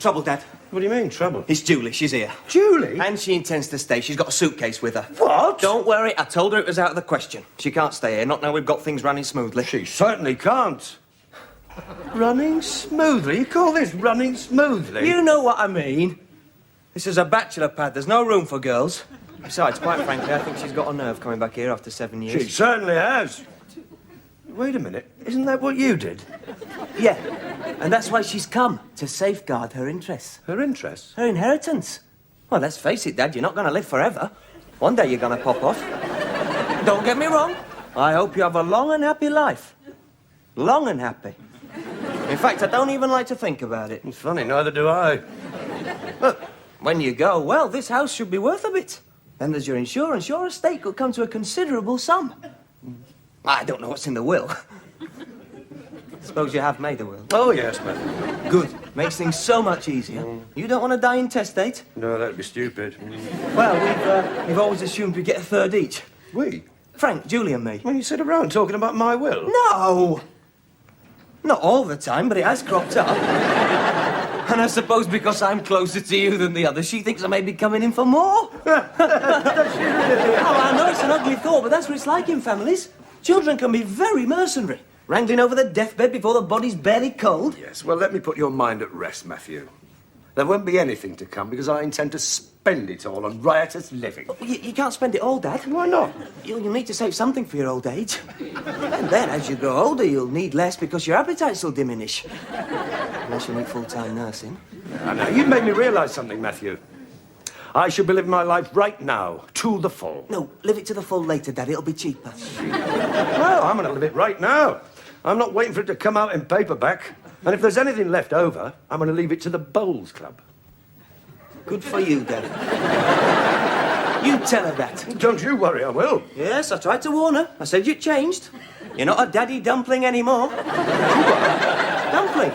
Trouble, Dad. What do you mean, trouble? It's Julie. She's here. Julie? And she intends to stay. She's got a suitcase with her. What? Don't worry. I told her it was out of the question. She can't stay here. Not now we've got things running smoothly. She certainly can't. Running smoothly? You call this running smoothly? You know what I mean. This is a bachelor pad. There's no room for girls. Besides, quite frankly, I think she's got a nerve coming back here after 7 years. She certainly has. Wait a minute. Isn't that what you did? Yeah. And that's why she's come, to safeguard her interests. Her interests? Her inheritance. Well, let's face it, Dad, you're not going to live forever. One day you're going to pop off. Don't get me wrong. I hope you have a long and happy life. Long and happy. In fact, I don't even like to think about it. It's funny, neither do I. Look, when you go, well, this house should be worth a bit. Then there's your insurance. Your estate could come to a considerable sum. I don't know what's in the will. Suppose you have made the will. Oh, yes, Matthew. Good. Makes things so much easier. You don't want to die intestate? No, that'd be stupid. Well, we've always assumed we'd get a third each. We? Frank, Julie and me. When you sit around talking about my will? No! Not all the time, but it has cropped up. And I suppose because I'm closer to you than the others, she thinks I may be coming in for more. Oh, I know it's an ugly thought, but that's what it's like in families. Children can be very mercenary, wrangling over the deathbed before the body's barely cold. Yes, well, let me put your mind at rest, Matthew. There won't be anything to come because I intend to spend it all on riotous living. You can't spend it all, Dad. Why not? You'll need to save something for your old age. And then, as you grow older, you'll need less because your appetites will diminish. Unless you need full-time nursing. I know. You've made me realise something, Matthew. I should be living my life right now, to the full. No, live it to the full later, Dad. It'll be cheaper. Well, I'm going to live it right now. I'm not waiting for it to come out in paperback. And if there's anything left over, I'm going to leave it to the Bowls Club. Good for you, Dad. You tell her that. Don't you worry, I will. Yes, I tried to warn her. I said you'd changed. You're not a daddy dumpling anymore. Dumpling?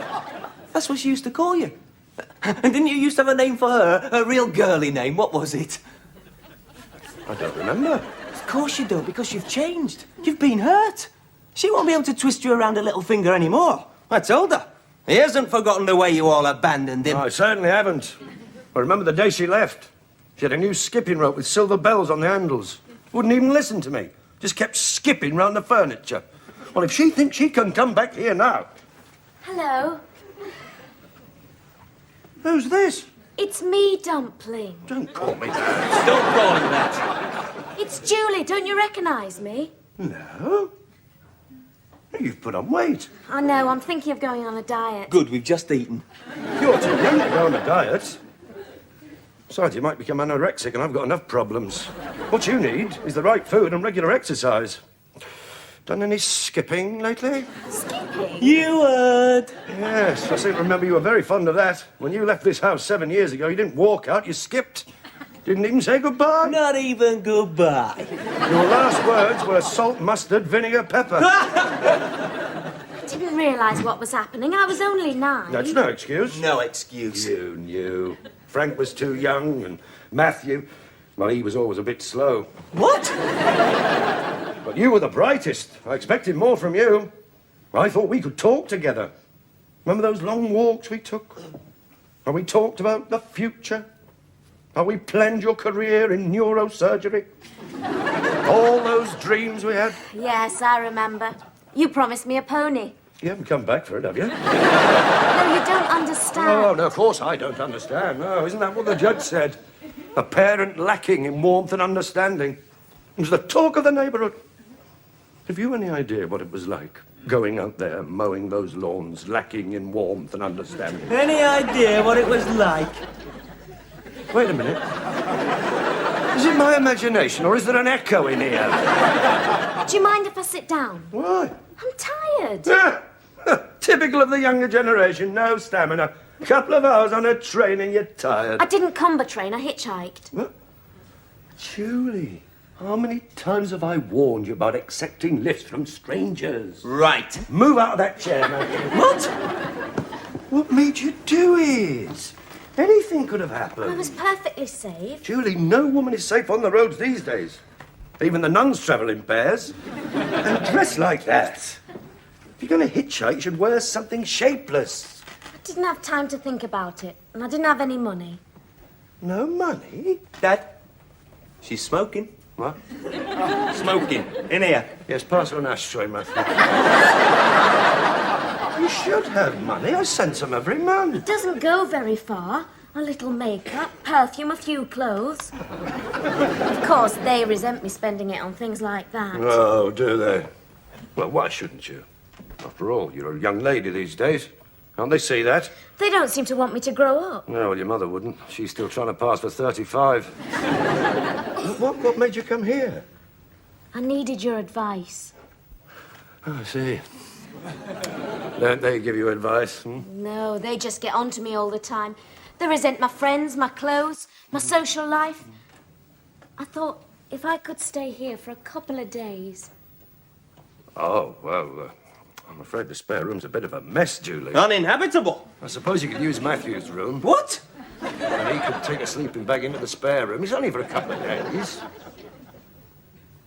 That's what she used to call you. And didn't you used to have a name for her? A real girly name. What was it? I don't remember. Of course you don't, because you've changed. You've been hurt. She won't be able to twist you around a little finger anymore. I told her. He hasn't forgotten the way you all abandoned him. No, I certainly haven't. I remember the day she left. She had a new skipping rope with silver bells on the handles. Wouldn't even listen to me. Just kept skipping round the furniture. Well, if she thinks she can come back here now... Hello. Who's this? It's me, Dumpling. Don't call me that. Don't call him that. It's Julie. Don't you recognise me? No. You've put on weight. I know. I'm thinking of going on a diet. Good, we've just eaten. You're too young to go on a diet. Besides, you might become anorexic, and I've got enough problems. What you need is the right food and regular exercise. Done any skipping lately? Skipping? You would. Yes, I seem to remember you were very fond of that. When you left this house 7 years ago, you didn't walk out, you skipped. Didn't even say goodbye. Not even goodbye. Your last words were salt, mustard, vinegar, pepper. I didn't realise what was happening. I was only 9. That's no excuse. No excuse. You knew. Frank was too young, and Matthew, well, he was always a bit slow. What? But you were the brightest. I expected more from you. I thought we could talk together. Remember those long walks we took? How we talked about the future? How we planned your career in neurosurgery? All those dreams we had? Yes, I remember. You promised me a pony. You haven't come back for it, have you? No, you don't understand. Oh, no, of course I don't understand. No, isn't that what the judge said? A parent lacking in warmth and understanding. It was the talk of the neighbourhood. Have you any idea what it was like, going out there, mowing those lawns, lacking in warmth and understanding? Any idea what it was like? Wait a minute. Is it my imagination, or is there an echo in here? Do you mind if I sit down? Why? I'm tired. Typical of the younger generation, no stamina. Couple of hours on a train and you're tired. I didn't comber train, I hitchhiked. What? Julie, how many times have I warned you about accepting lifts from strangers? Right. Move out of that chair, man. What? What made you do it? Anything could have happened. I was perfectly safe. Julie, no woman is safe on the roads these days. Even the nuns travel in pairs. And dress like that. If you're going to hitchhike, you should wear something shapeless. I didn't have time to think about it, and I didn't have any money. No money? Dad, she's smoking. What? Smoking. In here. Yes, pass her an ashtray, Matthew. You should have money. I send some every month. It doesn't go very far. A little makeup, perfume, a few clothes. Of course, they resent me spending it on things like that. Oh, do they? Well, why shouldn't you? After all, you're a young lady these days. Can't they see that? They don't seem to want me to grow up. No, well, your mother wouldn't. She's still trying to pass for 35. What made you come here? I needed your advice. Oh, I see. Don't they give you advice? Hmm? No, they just get on to me all the time. They resent my friends, my clothes, my social life. I thought if I could stay here for a couple of days. Oh, well, I'm afraid the spare room's a bit of a mess, Julie. Uninhabitable. I suppose you could use Matthew's room. What? And he could take a sleeping bag into the spare room. He's only for a couple of days.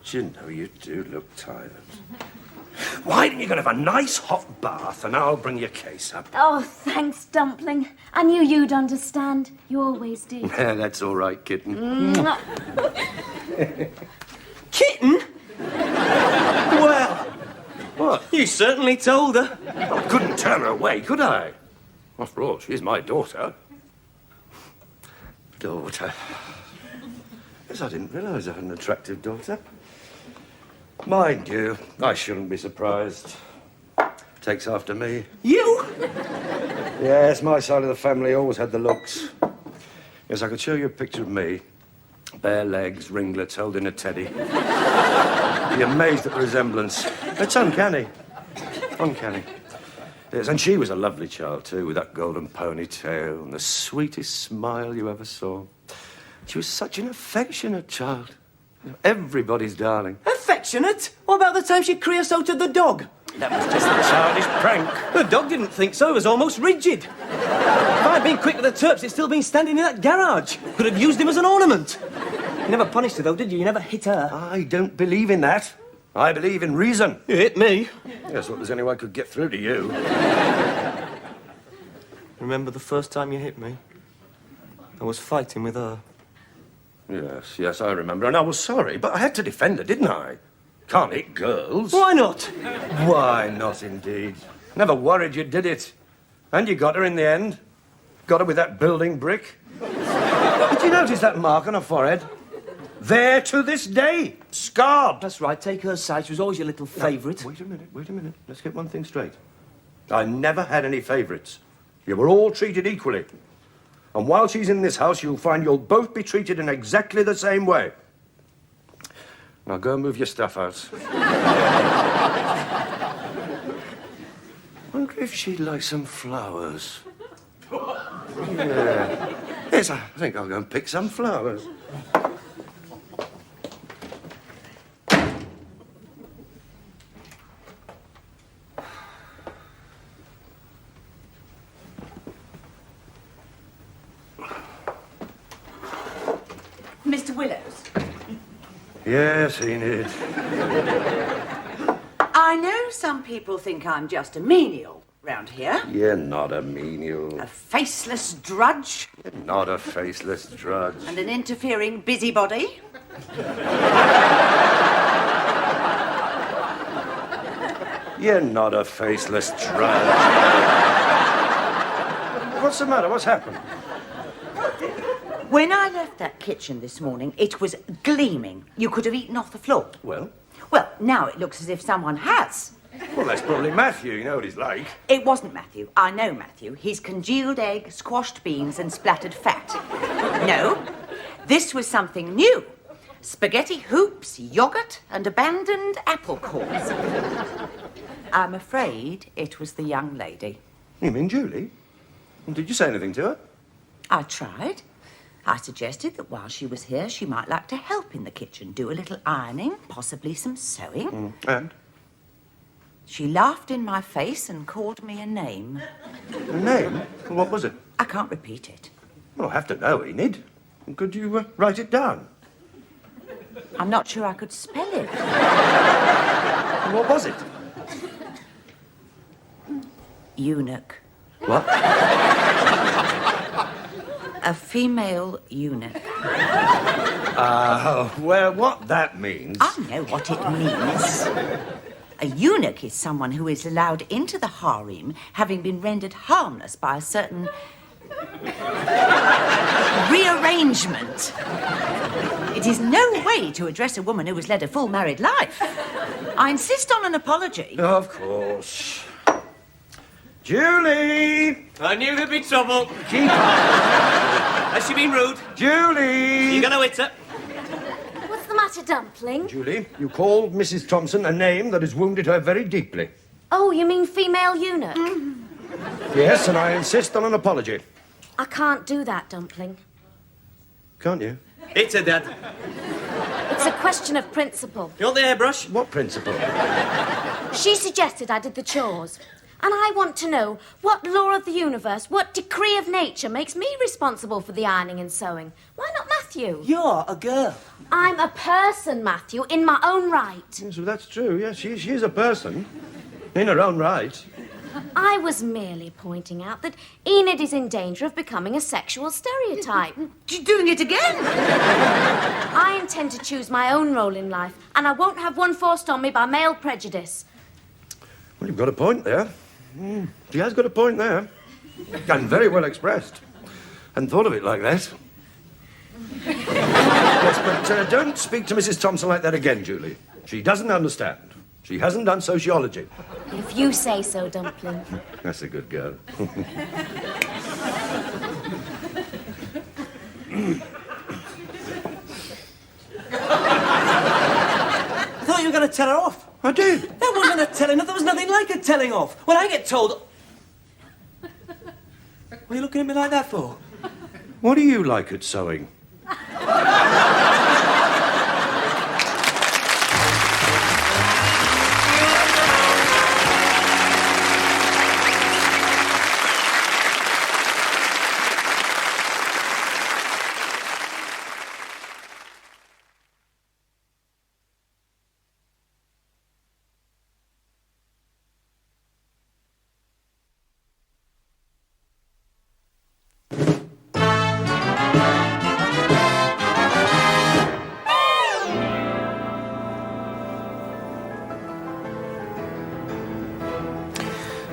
Do you know, you do look tired. Why don't you go and have a nice hot bath and I'll bring your case up? Oh, thanks, Dumpling. I knew you'd understand. You always did. Yeah, that's all right, kitten. Mwah. Kitten? Well, What? you certainly told her. I couldn't turn her away, could I? After all, she's my daughter. Daughter. Yes, I didn't realise I had an attractive daughter. Mind you, I shouldn't be surprised. Takes after me. You? Yes, my side of the family always had the looks. Yes, I could show you a picture of me. Bare legs, ringlets, held in a teddy. Be amazed at the resemblance. It's uncanny. Uncanny. Yes, and she was a lovely child, too, with that golden ponytail and the sweetest smile you ever saw. She was such an affectionate child. Everybody's darling. Affectionate? What about the time she creosoted the dog? That was just a childish prank. The dog didn't think so. It was almost rigid. If I'd been quick with the Terps, it'd still been standing in that garage. Could have used him as an ornament. You never punished her, though, did you? You never hit her. I don't believe in that. I believe in reason. You hit me. Yes, well, there's any way I could get through to you. Remember the first time you hit me? I was fighting with her. Yes, I remember. And I was sorry, but I had to defend her, didn't I? Can't hit girls. Why not? Why not, indeed? Never worried you did it. And you got her in the end. Got her with that building brick. Did you notice that mark on her forehead? There to this day. Scarred. That's right. Take her side. She was always your little favourite. Wait a minute. Let's get one thing straight. I never had any favourites. You were all treated equally. And while she's in this house, you'll find you'll both be treated in exactly the same way. Now go and move your stuff out. Wonder if she'd like some flowers. Yeah. Yes, I think I'll go and pick some flowers. Mr. Willows. Yes, Enid. I know some people think I'm just a menial round here. You're not a menial. A faceless drudge You're not a faceless drudge. and an interfering busybody. You're not a faceless drudge. What's the matter? What's happened? When I left that kitchen this morning, it was gleaming. You could have eaten off the floor. Well, Now it looks as if someone has. that's probably Matthew. You know what he's like. It wasn't Matthew. I know Matthew. He's congealed egg, squashed beans and splattered fat. No, this was something new. Spaghetti hoops, yoghurt and abandoned apple cores. I'm afraid it was the young lady. You mean Julie? Did you say anything to her? I tried. I suggested that while she was here, she might like to help in the kitchen, do a little ironing, possibly some sewing. And? She laughed in my face and called me a name. A name? What was it? I can't repeat it. Well, I have to know, Enid. Could you write it down? I'm not sure I could spell it. What was it? Eunuch. What? A female eunuch. Well, what that means... I know what it means. A eunuch is someone who is allowed into the harem having been rendered harmless by a certain rearrangement. It is no way to address a woman who has led a full married life. I insist on an apology. Of course. Julie! I knew there'd be trouble. Keep on. Has she been rude? Julie! You gonna hit her? What's the matter, Dumpling? Julie, you called Mrs. Thompson a name that has wounded her very deeply. Oh, you mean female eunuch? Yes, and I insist on an apology. I can't do that, Dumpling. Can't you? Hit her, Dad. It's a question of principle. You want the hairbrush? What principle? She suggested I did the chores. And I want to know what law of the universe, what decree of nature makes me responsible for the ironing and sewing. Why not Matthew? You're a girl. I'm a person, Matthew, in my own right. So that's true, yes. She is a person. In her own right. I was merely pointing out that Enid is in danger of becoming a sexual stereotype. You're doing it again? I intend to choose my own role in life, and I won't have one forced on me by male prejudice. Well, you've got a point there. She has got a point there. And very well expressed. Hadn't thought of it like that. Yes, but don't speak to Mrs. Thompson like that again, Julie. She doesn't understand. She hasn't done sociology. If you say so, Dumpling. That's a good girl. I thought you were going to tell her off. I did. That wasn't a telling off. There was nothing like a telling off. When I get told... What are you looking at me like that for? What do you like at sewing?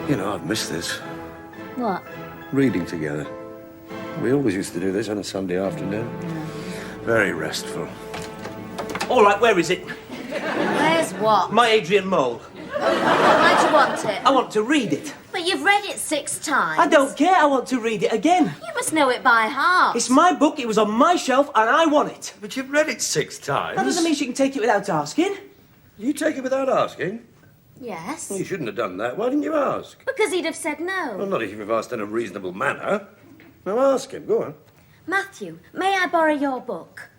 You know, I've missed this. What? Reading together. We always used to do this on a Sunday afternoon. Very restful. All right, where is it? Where's what? My Adrian Mole. Why do you want it? I want to read it. But you've read it 6 times. I don't care. I want to read it again. You must know it by heart. It's my book. It was on my shelf, and I want it. But you've read it 6 times. That doesn't mean she can take it without asking. You take it without asking? Yes. Well, you shouldn't have done that. Why didn't you ask? Because he'd have said no. Well, not if you've asked in a reasonable manner. Now ask him. Go on. Matthew, may I borrow your book?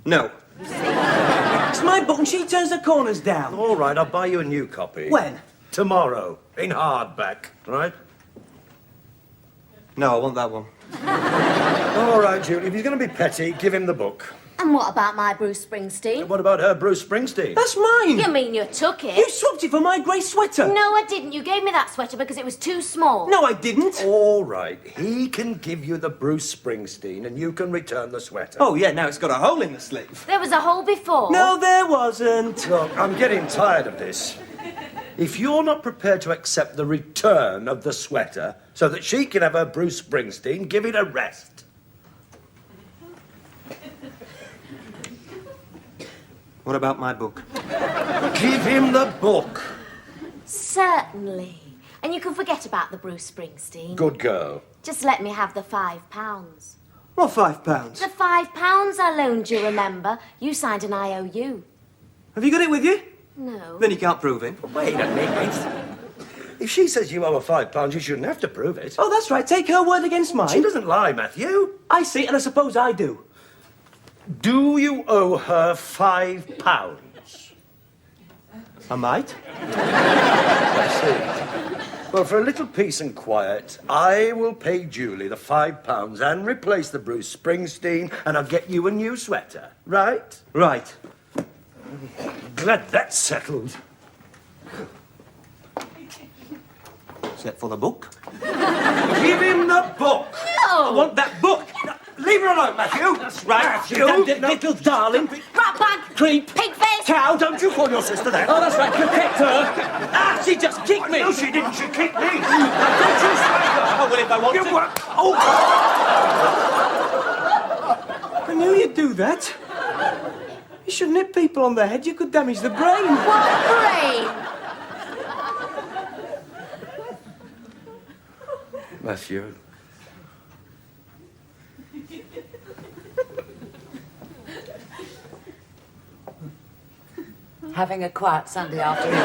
No. It's my book, and she turns the corners down. All right, I'll buy you a new copy. When? Tomorrow, in hardback, right? No, I want that one. All right, Julie, if he's going to be petty, give him the book. And what about my Bruce Springsteen? What about her Bruce Springsteen? That's mine. You mean you took it? You swapped it for my grey sweater. No, I didn't. You gave me that sweater because it was too small. No, I didn't. All right, he can give you the Bruce Springsteen and you can return the sweater. Oh, yeah, now it's got a hole in the sleeve. There was a hole before. No, there wasn't. Look, I'm getting tired of this. If you're not prepared to accept the return of the sweater so that she can have her Bruce Springsteen, give it a rest. What about my book? Give him the book. Certainly. And you can forget about the Bruce Springsteen. Good girl. Just let me have the £5. What, £5? The £5 I loaned you, remember? You signed an IOU. Have you got it with you? No. Then you can't prove it. Wait a minute. If she says you owe her £5, you shouldn't have to prove it. Oh, that's right. Take her word against mine. She doesn't lie, Matthew. I see, and I suppose I do. Do you owe her £5? I might. I see. Well, for a little peace and quiet, I will pay Julie the £5 and replace the Bruce Springsteen, and I'll get you a new sweater. Right? Right. Glad that's settled. Except for the book. Give him the book. I want that book. Leave her alone, Matthew. That's right. Matthew. You damn little darling. Rat bag! Creep. Pig face! Cow, don't you call your sister that. Oh, that's right. Protect her. Ah, she just kicked me. No, she didn't. She kicked me. Don't you strike her. Oh, well, if I want You to. were... Oh! I knew you'd do that. You shouldn't hit people on the head. You could damage the brain. What brain? Matthew. Having a quiet Sunday afternoon.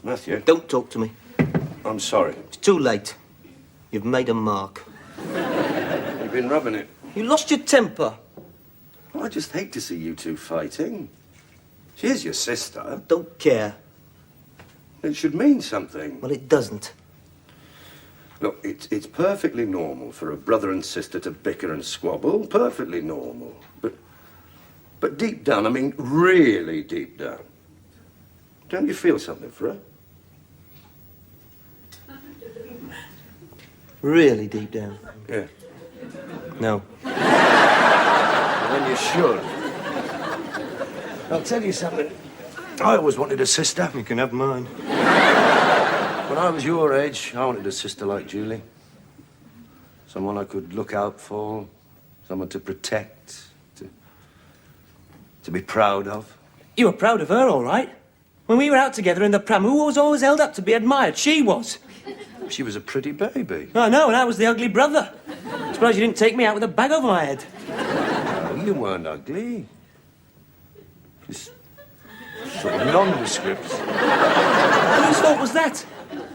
Matthew, Don't talk to me. I'm sorry. It's too late. You've made a mark. You've been rubbing it. You lost your temper. I just hate to see you two fighting. She is your sister. Don't care. It should mean something. Well, it doesn't. Look, it's perfectly normal for a brother and sister to bicker and squabble. Perfectly normal. But deep down, I mean really deep down, don't you feel something for her? Really deep down. Yeah. No. Then you should. I'll tell you something. I always wanted a sister. You can have mine. When I was your age, I wanted a sister like Julie. Someone I could look out for, someone to protect, to be proud of. You were proud of her, all right. When we were out together in the pram, who was always held up to be admired? She was. She was a pretty baby. I know, and I was the ugly brother. Surprised you didn't take me out with a bag over my head. No, you weren't ugly. Just sort of nondescript. Whose fault was that?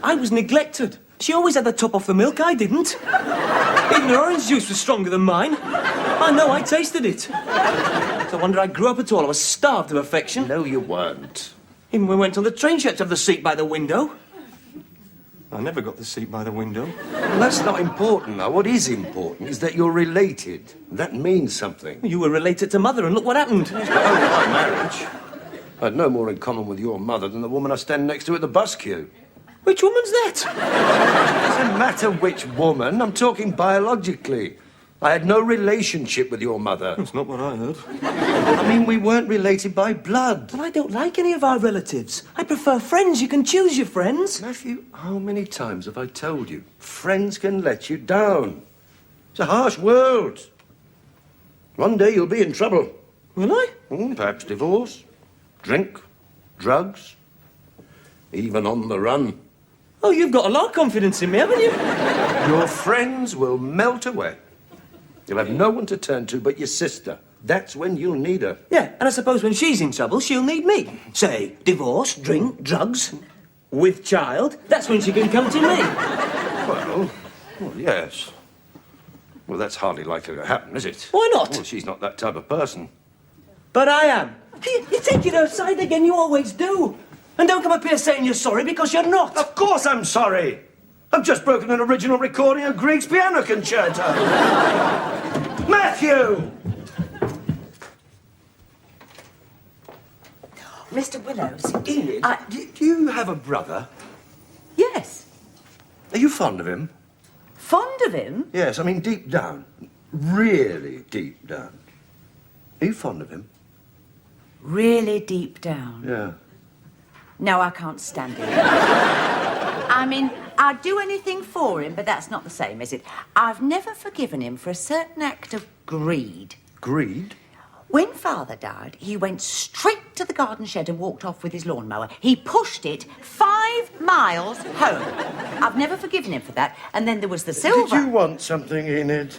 I was neglected. She always had the top off the milk, I didn't. Even her orange juice was stronger than mine. I know, I tasted it. No wonder I grew up at all. I was starved of affection. No, you weren't. Even when we went on the train, she had to have the seat by the window. I never got the seat by the window. Well, that's not important, now. What is important is that you're related. That means something. You were related to Mother, and look what happened. Oh, my marriage. I had no more in common with your mother than the woman I stand next to at the bus queue. Which woman's that? It doesn't matter which woman. I'm talking biologically. I had no relationship with your mother. That's not what I heard. I mean, we weren't related by blood. But I don't like any of our relatives. I prefer friends. You can choose your friends. Matthew, how many times have I told you? Friends can let you down. It's a harsh world. One day you'll be in trouble. Will I? Perhaps divorce, drink, drugs, even on the run. Oh, you've got a lot of confidence in me, haven't you? Your friends will melt away. You'll have no one to turn to but your sister. That's when you'll need her. Yeah, and I suppose when she's in trouble, she'll need me. Say, divorce, drink, drugs, with child. That's when she can come to me. Well, yes. Well, that's hardly likely to happen, is it? Why not? Well, she's not that type of person. But I am. You take it outside again, you always do. And don't come up here saying you're sorry because you're not. Of course I'm sorry. I've just broken an original recording of Grieg's piano concerto. Matthew! Mr. Willows. Enid, do you have a brother? Yes. Are you fond of him? Fond of him? Yes, I mean deep down. Really deep down. Are you fond of him? Really deep down. Yeah. No, I can't stand him. I mean, I'd do anything for him, but that's not the same, is it? I've never forgiven him for a certain act of greed. Greed? When Father died, he went straight to the garden shed and walked off with his lawnmower. He pushed it 5 miles home. I've never forgiven him for that. And then there was the silver. Did you want something, Enid?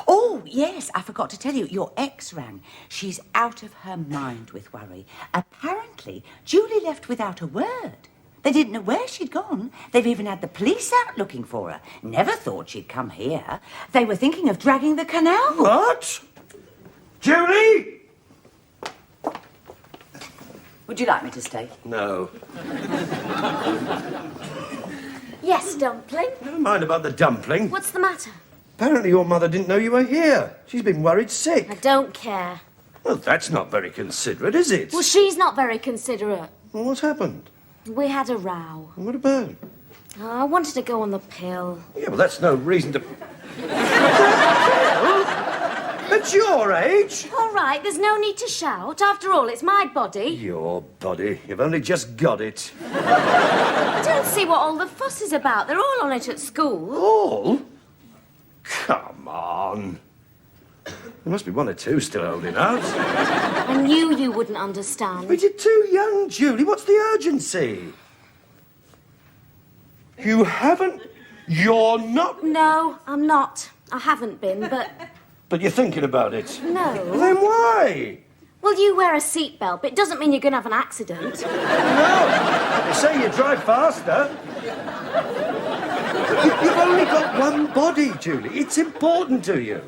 Oh, yes, I forgot to tell you. Your ex rang. She's out of her mind with worry. Apparently, Julie left without a word. They didn't know where she'd gone. They've even had the police out looking for her. Never thought she'd come here. They were thinking of dragging the canal. What? Julie? Would you like me to stay? No. Yes, Dumpling. Never mind about the dumpling. What's the matter? Apparently your mother didn't know you were here. She's been worried I sick. don't care. Well, that's not very considerate, is it? Well, she's not very considerate. Well, what's happened? We had a row. What about? Oh, I wanted to go on the pill. Yeah, well, that's no reason to... At your age? All right, there's no need to shout. After all, it's my body. Your body. You've only just got it. I don't see what all the fuss is about. They're all on it at school. All? Come on. There must be one or two still holding out. I knew you wouldn't understand. But you're too young, Julie. What's the urgency? You haven't... You're not... No, I'm not. I haven't been, but But you're thinking about it. no. Then why? Well, you wear a seatbelt, but it doesn't mean you're going to have an accident. No. They say you drive faster. You've only got one body, Julie. It's important to you.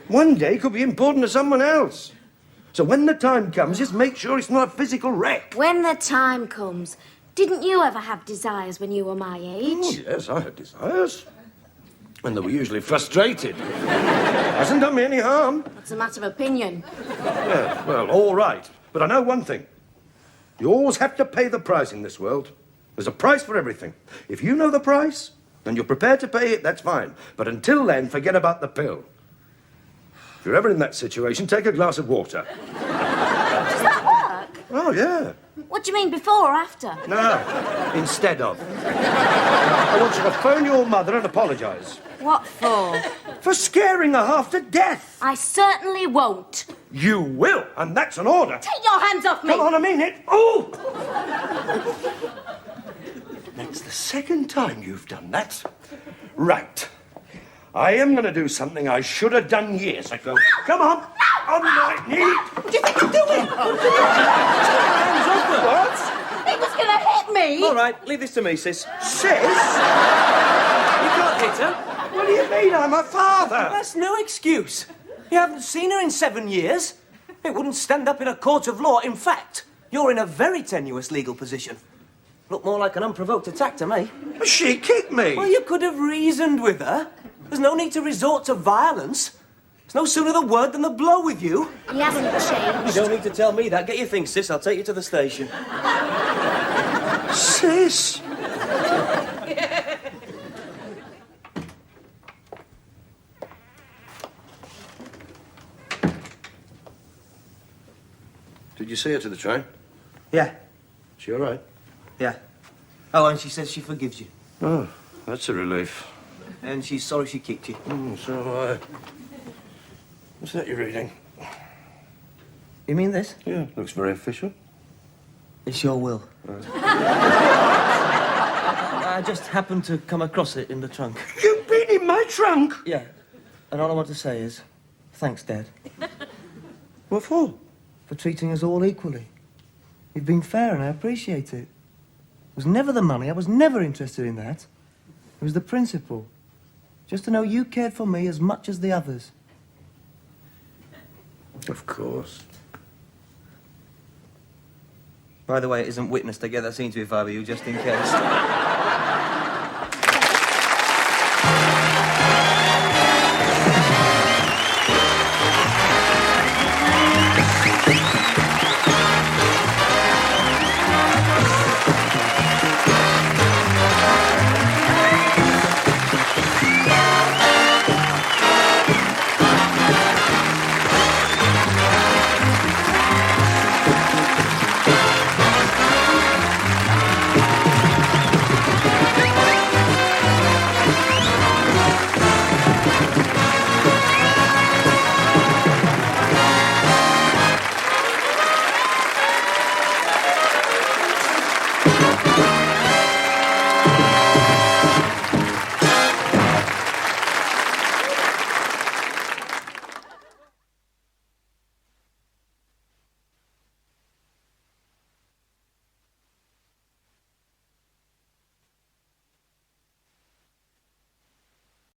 One day could be important to someone else. So when the time comes, just make sure it's not a physical wreck. When the time comes, didn't you ever have desires when you were my Oh, age? yes, I had desires. And they were usually frustrated. Hasn't done me any harm. That's a matter of opinion. Yeah, well, all right. But I know one thing. You always have to pay the price in this world. There's a price for everything. If you know the price, and you're prepared to pay it, that's fine. But until then, forget about the pill. If you're ever in that situation, take a glass of water. Does that work? Oh, yeah. What do you mean, before or after? No, instead of. I want you to phone your mother and apologise. What for? For scaring her half to death. I certainly won't. You will, and that's an order. Take your hands off me! Come on, I mean it. Oh! That's the second time you've done that. Right. I am going to do something I should have done years ago. Come on. On my knee. What do you think you're doing? Hands off her. What? He was going to hit me! All right, leave this to me, sis. Sis? You can't hit her. What do you mean? I'm a father. That's no excuse. You haven't seen her in 7 years. It wouldn't stand up in a court of law. In fact, you're in a very tenuous legal position. Look more like an unprovoked attack to me. She kicked me. Well, you could have reasoned with her. There's no need to resort to violence. It's no sooner the word than the blow with you. He hasn't changed. You don't need to tell me that. Get your things, sis. I'll take you to the station. Sis? Did you see her to the train? Yeah, She all right? yeah. Oh, and she says she forgives you. Oh, that's a relief. And she's sorry she kicked you. So, what's that you're reading? You mean this? Yeah, looks very official. It's your will. I just happened to come across it in the trunk. You've been in my trunk? Yeah. And all I want to say is, thanks, Dad, What for? for treating us all equally. You've been fair and I appreciate it. It was never the money. I was never interested in that. It was the principle. Just to know you cared for me as much as the others. Of course. By the way, it isn't witnessed. I get that scene to if I were you, just in case.